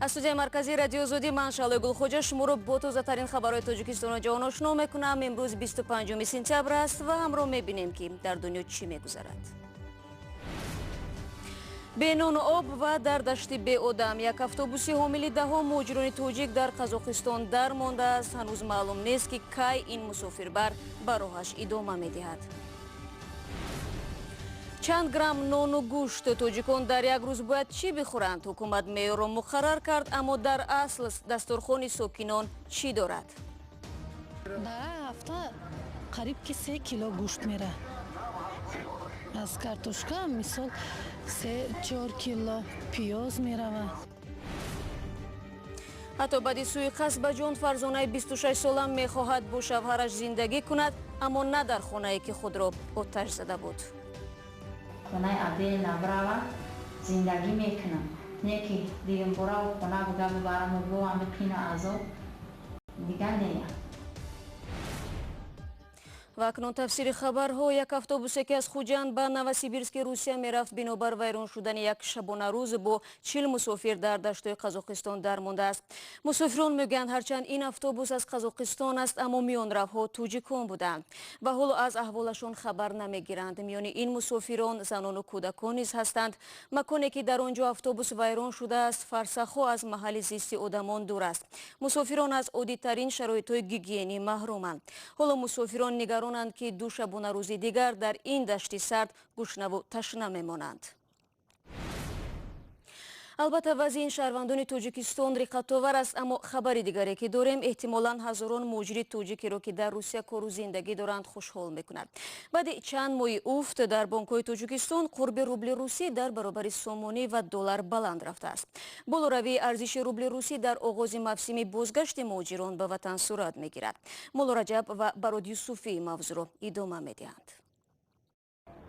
از студияи марказии радио Озодӣ ман Шалои Гулхоҷа шуморо бо тозатарин хабарҳои Тоҷикистону ҷаҳон ошно мекунам. Имрӯз 25 сентябр аст ва ҳамроҳ мебинем ки дар дунё чӣ мегузарад. бенону об ва дар дашти беодам як автобуси ҳомили даҳо муҳоҷирони тоҷик дар Қазоқистон дар мондааст. ҳанӯз маълум нест ки кай ин мусофирбар ба роҳаш идома медиҳад. чанд грамм нону гӯшт тоҷикон дар як рӯз бояд чӣ бихӯранд? ҳукумат меъёрро муқаррар кард, аммо дар асл дастурхони сокинон чӣ дорад? дар ҳафта қариб ки 3 кило гӯшт мера. аз картошка мисол 3-4 кило пиёз меравад. ҳатто баъди суиқасд ба ҷон фарзонаи 26 сола мехоҳад бо шавҳараш зиндагӣ кунад, аммо на дар хонае ки худро оташ зада буд. خونه عبدال نبرا زندگی میکنم نه که دیگه برای خونه بگه ببرم و بو همه پین عذاب دیگه نه. ва акнун тафсири хабарҳо. Як автобусе ки аз Хуҷанд ба Новосибирски Русия мерафт бинобар вайрон шудани як шабонарӯз бо 40 мусофир дар даштҳои Қазоқистон дар мондааст. Мусофирон мегӯянд ҳарчанд ин автобус аз Қазоқистон аст, аммо миёнравҳо тоҷикон буданд ва ҳоло аз аҳволашон хабар намегиранд. миёни ин мусофирон занону кӯдакон низ ҳастанд. маконе ки дар он ҷо автобус вайрон шудааст фарсахҳо аз маҳалли зисти одамон дур аст. мусофирон аз оддитарин шароитҳои гигиенӣ маҳруманд. ҳоло мусофирон нигарон ки ду шабонарӯзи дигар дар ин дашти сард гӯшнаву ташна мемонанд. албатта вазъи ин шаҳрвандони Тоҷикистон риқатовар аст, аммо хабари дигаре ки дорем эҳтимолан ҳазорон муҳоҷири тоҷикеро ки дар Русия кору зиндагӣ доранд хушҳол мекунад. баъди чанд моҳи уфт дар бонкҳои Тоҷикистон қурби рубли русӣ дар баробари сомонӣ ва доллар баланд рафтааст. болоравии арзиши рубли русӣ дар оғози мавсими бозгашти муҳоҷирон ба ватан сурат мегирад. Моло Раҷаб ва Барод Юсуфӣ мавзӯъро идома медиҳанд.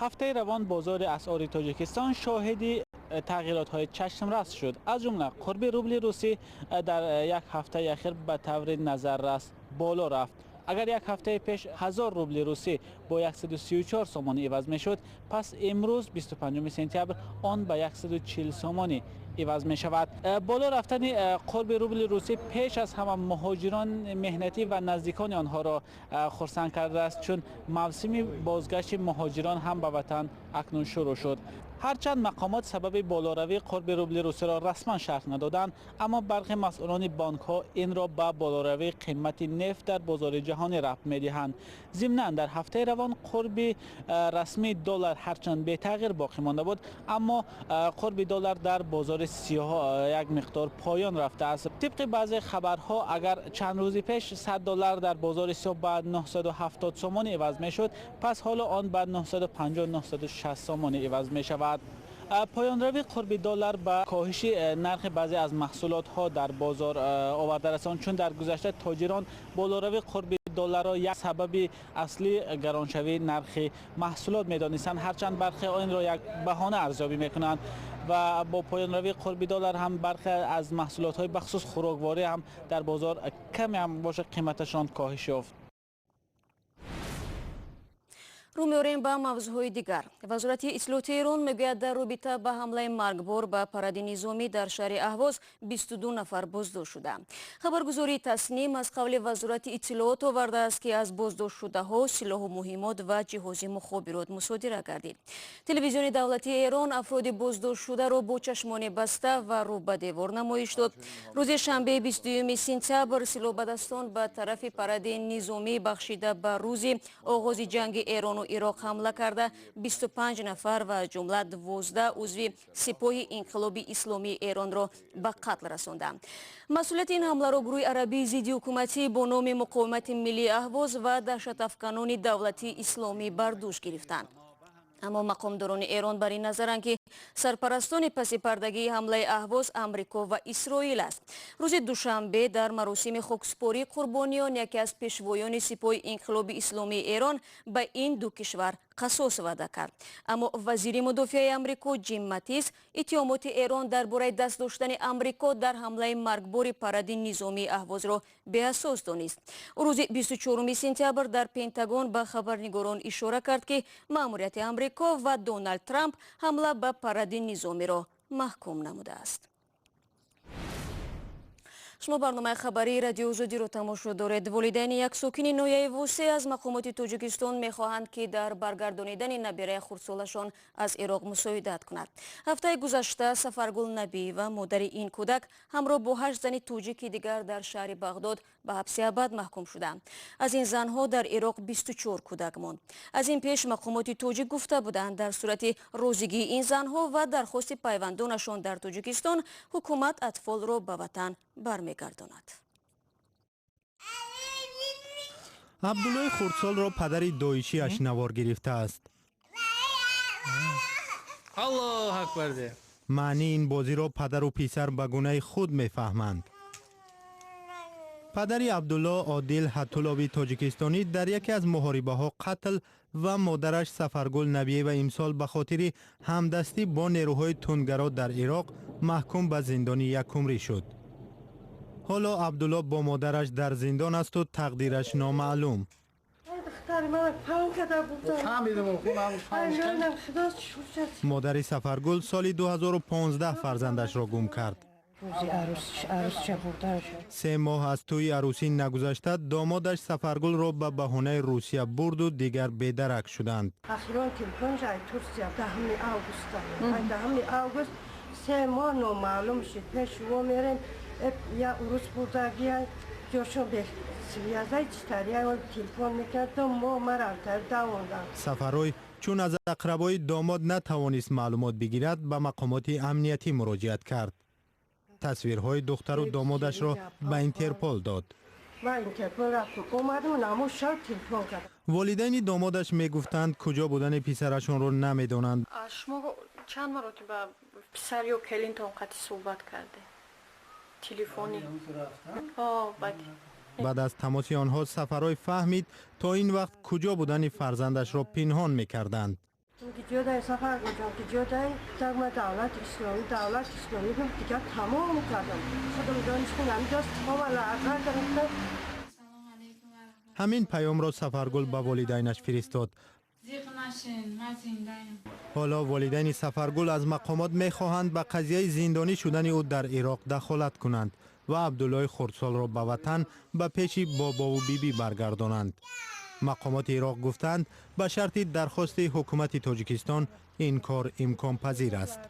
ҳафтаи равон бозори асъори Тоҷикистон шоҳиди тағйиротҳои чашмрас шуд. аз ҷумла қурби рубли русӣ дар як ҳафтаи ахир ба таври назаррас боло рафт. агар як ҳафтаи пеш 1000 рубли русӣ бо 134 сомонӣ иваз мешуд, пас имрӯз 25 сентябр он ба 140 сомонӣ иваз мешавад. боло рафтани қурби рубли русӣ пеш аз ҳама муҳоҷирон меҳнатӣ ва наздикони онҳоро хурсанд кардааст, чун мавсими бозгашти муҳоҷирон ҳам ба ватан акнун шурӯъ шуд. ҳарчанд мақомот сабаби болоравии қурби рубли русиро расман шарҳ надоданд, аммо бархи масъулони бонкҳо инро ба болоравии қимати нефт дар бозори ҷаҳонӣ рабт медиҳанд. зимнан дар ҳафтаи равон қурби расмии доллар ҳарчанд бетағйир боқӣ монда буд, аммо қурби доллар дар бозори сиёҳ як миқдор поён рафтааст. тибқи баъзе хабарҳо агар чанд рӯзи пеш 100 доллар дар бозори сиёҳ ба 970 сомонӣ иваз мешуд, пас ҳоло он ба 950-960 сомонӣ иваз мешавад. поёнравии қурби доллар ба коҳиши нархи баъзе аз маҳсулотҳо дар бозор оварда расонд, чун дар гузашта тоҷирон болоравии қурби долларро як сабаби аслӣ гароншавии нархи маҳсулот медонистанд, ҳарчанд бархе онро як баҳона арзёбӣ мекунанд ва бо поёнравии қурби доллар ҳам бархе аз маҳсулотҳои бахусус хӯрокворӣ ҳам дар бозор каме ҳам боша қиматашон коҳиш ёфт. рӯ меорем ба мавзӯъҳои дигар. вазорати иттилоъоти Эрон мегӯяд дар робита ба ҳамлаи маргбор ба паради низомӣ дар шаҳри Аҳвоз 22 нафар боздошт шуданд. хабаргузории Тасним аз қавли вазорати иттилоъот овардааст ки аз боздоштшудаҳо силоҳу муҳимот ва ҷиҳози мухобирот мусодира гардид. телевизиони давлатии Эрон афроди боздоштшударо бо чашмони баста ва рӯ ба девор намоиш дод. рӯзи шанбе 22 сентябр силоҳбадастон ба тарафи паради низомӣ бахшида ба рӯзи оғози ҷанги Эрону Ироқ ҳамла карда 25 нафар ва аз ҷумла 12 узви сипоҳи инқилоби исломии Эронро ба қатл расонданд. масъулияти ин ҳамларо гурӯҳи арабии зидди ҳукуматӣ бо номи Муқовимати Миллии Аҳвоз ва даҳшатафканони давлати исломӣ бар дӯш гирифтанд. аммо мақомдорони Эрон бар ин назаранд ки сарпарастони паси пардагии ҳамлаи Аҳвоз Амрико ва Исроил аст. рӯзи душанбе дар маросими хоксупории қурбониён яке аз пешвоёни сипоҳи инқилоби исломии Эрон ба ин ду кишвар қасос ваъда кард. аммо вазири мудофиаи Амрико Ҷим Матис иттиҳомоти Эрон дар бораи даст доштани Амрико дар ҳамлаи маргбори паради низомии Аҳвозро беасос донист. ӯ рӯзи 24 сентябр дар Пентагон ба хабарнигорон ишора кард ки маъмурияти Амрико ва Доналд Трамп ҳамла ба паради низомиро маҳкум намудааст. شما برنامه خبری رادیو آزادی رو تماشا دارید. والدین یک ساکن ناحیه ووسی از مقامات تاجیکستان میخواهند که در برگردانیدن نبیره خردسالشان از عراق مساعدت کند. هفته گذشته سفرگل نبی و مادر این کودک همراه با 8 زن تاجیک دیگر در شهر بغداد به حبس ابد محکوم شدند. از این زنها در عراق 24 کودک ماند. از این پیش مقامات تاجیک گفته بودند در صورت روزگی این زنها و درخواست پیوندانشان در تاجیکستان حکومت اطفال را به وطن برمیگرداند. عبدالله خردسال را پدر دایشی‌اش نوار گرفته است. الله اکبر ده. معنی این بازی را پدر و پسر به گونه خود میفهمند. پدر عبدالله عادل حتولابی تاجیکستانی در یکی از محاربه ها قتل و مادرش سفرگل نبیه و امسال به خاطر همدستی با نیروهای تندگرا در عراق محکوم به زندان یک عمری شد. حالا عبدالله با مادرش در زندان است و تقدیرش نامعلوم. مادر سفرگل سال 2015 فرزندش را گم کرد. 3 ماه از توی عروسی نگذشته دامادش سفرگل را به بهانه روسیه برد و دیگر بیدرک شدند. اخیراً تلفن جای ترکیه 10 آگوست 3 ماه نامعلوم شد. پیش و میرن یا عروس بردگیه جاشون به سویازه چطوریه و تلفن میکرد 2 ماه مرالتر دواندن. سفروی چون از اقربای داماد نتوانست معلومات بگیرد به مقامات امنیتی مراجعت کرد. تصویرهای دختر و دامادش را به اینترپول داد. والدین دامادش میگفتند کجا بودن پسرشون رو نمیدونند. شما چند مرتبه با پسر یا کلینتون قطعی صحبت کرده؟ تلفنی؟ بعد از تماس آنها سفرهای فهمید تا این وقت کجا بودن فرزندش را پنهان میکردند. جدای سفر گفتم که جدای تقم دولت اسلامی دیگر تمام کردم. خودم دانشگاه دست حوالا اقرار کردم. همین پیام را سفرگل به والدینش فرستاد. حالا والدین سفرگل از مقامات میخواهند به قضیه زندانی شدن او در عراق دخالت کنند و عبدالله خردسال را به وطن به پیش بابا و بیبی برگردانند. مقامات عراق گفتند به شرط درخواست حکومت تاجیکستان این کار امکان پذیر است.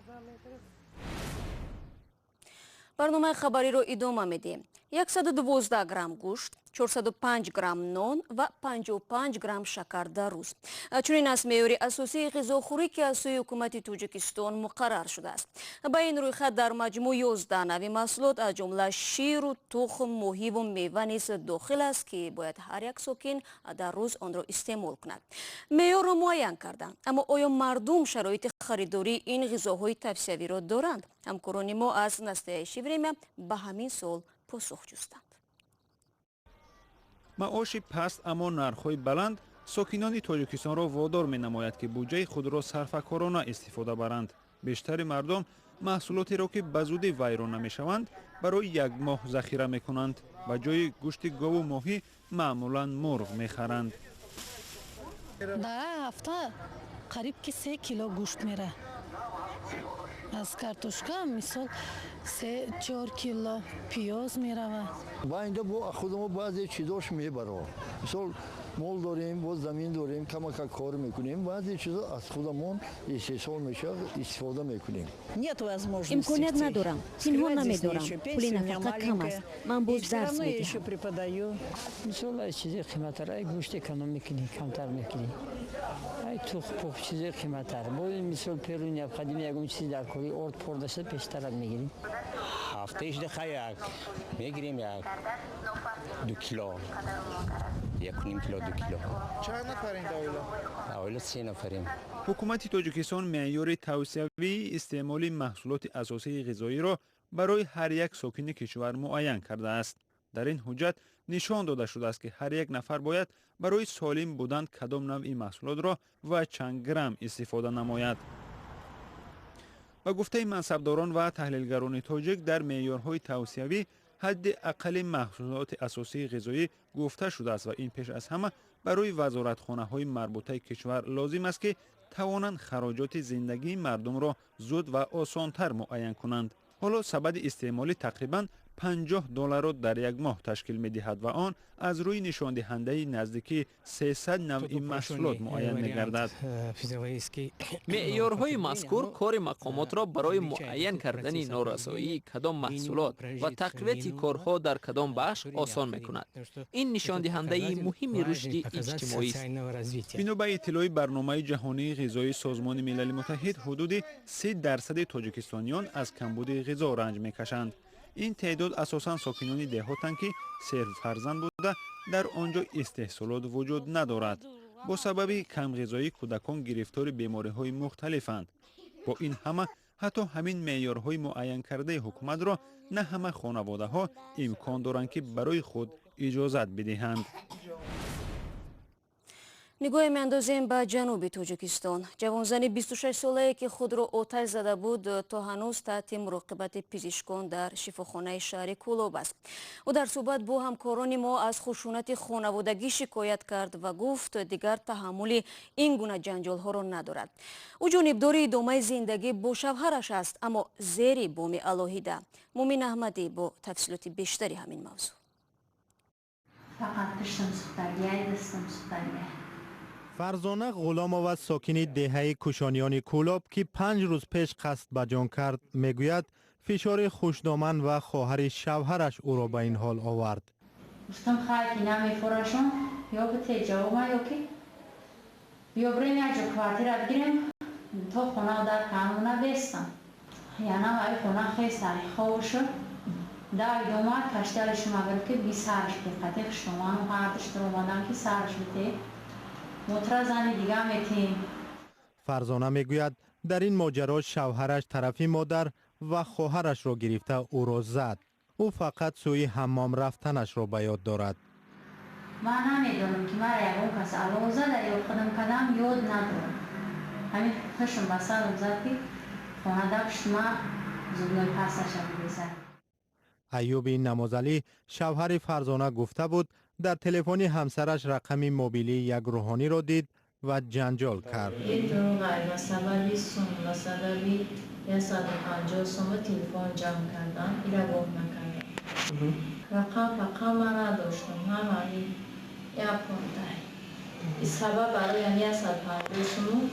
برنامه خبری رو ادامه میدیم. 112 گرم گوشت، 405 گرم نان و 55 گرم شکر در روز. چنین است معیار اساسی غذاخوری که از سوی حکومت تاجیکستان مقرر شده است. با این رویخط در مجموع 11 نوع محصولات از جمله شیر و تخم، ماهی و میوه نیز داخل است که باید هر یک ساکن در روز آن را استعمال کند. معیار را معین کردند، اما آیا مردم شرایط خریداری این غذاهای توصیوی را دارند؟ همکاران ما از نسته شیوریم به همین سوال پاسخ جستند. معاش پست اما نرخ‌های بلند ساکنان تاجیکستان را وادار می‌نماید که بودجه خود را صرفه‌کارانه استفاده برند. بیشتر مردم محصولاتی را که به زودی ویران نمی‌شوند برای 1 ماه ذخیره می‌کنند و جای گوشت گاو و ماهی معمولاً مرغ می‌خرند. در هفته قریب که 3 کیلو گوشت میره. از کارتوشکا مثال 3-4 کیلو پیاز میره. با اینجا با خودمون بعضی چیزاش میبره. مثال مال داریم و زمین داریم کمک کار میکنیم بعضی چیزا از خودمون استفاده میشه استفاده میکنیم. امکانیت ندارم، تنها نمیدارم، پول نفقه کم است، من باز درس میدهم. مثال از چیزی قیمت‌تر گوشت کم میکنی کمتر میکنی. ای توخ چیزی قیمت‌تر. با مثال پیرونی قدیمی یکم چیزی در کوی ارد پرداشته پیشتر میگیریم. هفته 18 میگیریم 2 کیلو. 1.5 کیلو 2 کیلو. چند نفرین در اولا 3 نفریم. حکومت تاجیکستان معیار توصیوی استعمال محصولات اساسی غذایی را برای هر یک ساکن کشور معین کرده است. در این حجت نشان داده شده است که هر یک نفر باید برای سالم بودن کدام نوع محصولات را و چند گرم استفاده نماید. با گفته منصبداران و تحلیلگران تاجیک در معیارهای توصیوی حد اقل محصولات اساسی غذایی گفته شده است و این پیش از همه برای وزارتخانه‌های مربوطه کشور لازم است که توانند خراجات زندگی مردم را زود و آسان‌تر معین کنند. حالا سبد استعمال تقریباً $50 را در یک ماه تشکیل می‌دهد و آن از روی نشان دهنده نزدیکی 300 نوع محصولات معین می‌گردد. معیارهای مذکور کار مقامات را برای معین کردن نارسایی کدام محصولات و تقویت کارها در کدام بخش آسان می‌کند. این نشان دهنده مهم رشد اجتماعی است. بنا به اطلاع برنامه جهانی غذایی سازمان ملل متحد، حدود 3% تاجیکستانیان از کمبود غذا رنج می‌کشند. این تعداد اساساً ساکنان دهاتند که صرف فرزند بوده در آنجا استحصالات وجود ندارد. با سبب کم غذایی کودکان گرفتار بیماری‌های مختلفند. با این همه حتی همین معیارهای معین کرده حکومت را نه همه خانواده‌ها امکان دارند که برای خود اجازت بدهند. نگاه میاندازیم به جنوب تاجیکستان. جوانزن 26 ساله که خود را آتش زده بود تا هنوز تحت مراقبت پزشکان در شفاخانه شهر کولوب است. او در صحبت با همکاران ما از خشونت خانوادگی شکایت کرد و گفت دیگر تحمل این گونه جنجال ها را ندارد. او جانبدار ادامه زندگی با شوهرش است، اما زیر بام علاهیده. مومن احمدی با تفصیلات بیشتری همین موضوع. فقط پشتم سختگیه دستم سختگیه. فرزانه غلامова ساکن دهه کوشانیان کولوب که 5 روز پیش قصد به جان کرد میگوید فشار خوشدامن و خواهر شوهرش او را به این حال آورد. گفتم خواهی نمیفراشم یا به تجاوب ما یا که یا بریم یک جا کوارتیر بگیریم تا خونه در کانونه بستم. یعنی ولی خونه خیلی سری خواه شد. داوید اومد کشترش مگر که بی سرش بقیده خشتمان و هردش در اومدن که سرش بده. فرزانه میگوید در این ماجرا شوهرش طرفی مادر و خواهرش را گرفته او را زد. او فقط سوی حمام رفتنش را به یاد دارد. من نمیدونم که مرا یکون کس علاوه زده یا خودم کدام یاد ندارم. همین خشم بسرم زد که خانه داشت ما زبنای پسش هم بزد. ایوب نمازعلی شوهر فرزانه گفته بود در تلفن همسرش رقم موبیلی یک روحانی را دید و جنجال کرد. این دروغ مثلا 20 سوم مثلا 150 سوم تلفن جمع کردم اینا گفت نکردم. رقم من نداشتم همانی یک پونده. این سبب برای 150 سوم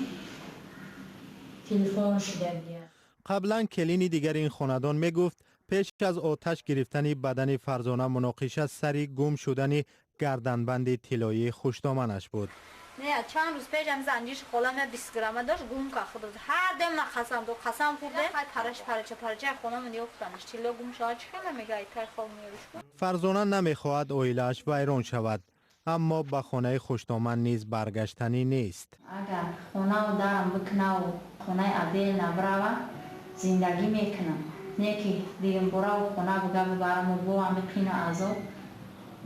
تلفن شده بیاد. قبلا کلینی دیگر این خاندان می گفت پیش از آتش گرفتن بدن فرزانه مناقشه سری گم شدن گردنبند طلایی خوشدامنش بود. نه چند روز پیش هم زنجیرش خالم 20 گرمه داشت گم که خود هر دم نخسم دو قسم خورده پرچه خونم نیافتمش طلا گم شد چه میگه ایتای خواب میروش. فرزانه نمیخواهد عائله‌اش ویران شود، اما به خانه خوشدامن نیز برگشتنی نیست. اگر خونه و درم بکنه و خونه عدل نبروه زندگی میکنم. نه که دیگه برا و خونه بگه ببرم و بو هم بپینه ازو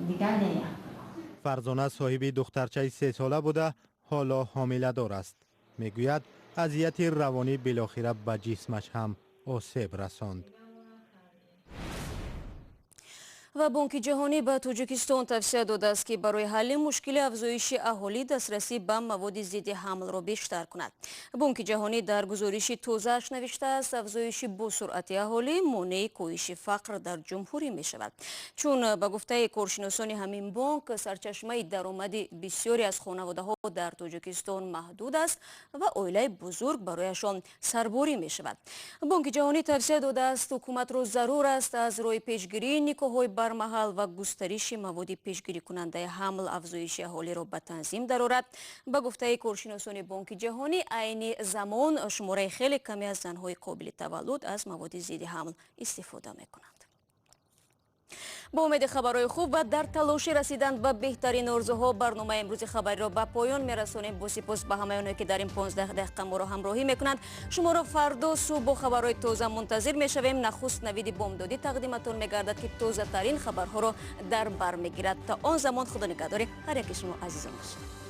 دیگه نه. فرزانه صاحب دخترچه 3 ساله بوده حالا حامله دار است. میگوید اذیت روانی بالاخره به جسمش هم آسیب رساند. و بانک جهانی به تاجیکستان توصیه داده است که برای حل مشکل افزایش اهالی دسترسی به مواد ضد حمل را بیشتر کند. بانک جهانی در گزارش تازه‌اش نوشته است افزایش با سرعت اهالی مانع کاهش فقر در جمهوری می شود. چون به گفته کارشناسان همین بانک سرچشمه درآمد بسیاری از خانواده‌ها در تاجیکستان محدود است و عائله بزرگ برایشان سرباری می شود. بانک جهانی توصیه داده است حکومت را ضرور است از راه پیشگیری نیکوهای برمحل و گسترش مواد پیشگیری کننده حمل افزایش اهالی را به تنظیم درآورد. به گفته کارشناسان بانک جهانی عین زمان شماره خیلی کمی از زنهای قابل تولد از مواد ضد حمل استفاده می کنند. با امید خبرهای خوب و در تلاش رسیدن به بهترین آرزوها برنامه امروز خبری را به پایان میرسانیم. با سپاس به همه آنها که در این 15 دقیقه ما را همراهی میکنند. شما را فردا صبح با خبرهای تازه منتظر میشویم. نخست نوید بامدادی تقدیمتان میگردد که تازه ترین خبرها را در بر میگیرد. تا آن زمان خدا نگهدار هر یک شما عزیزان باشید.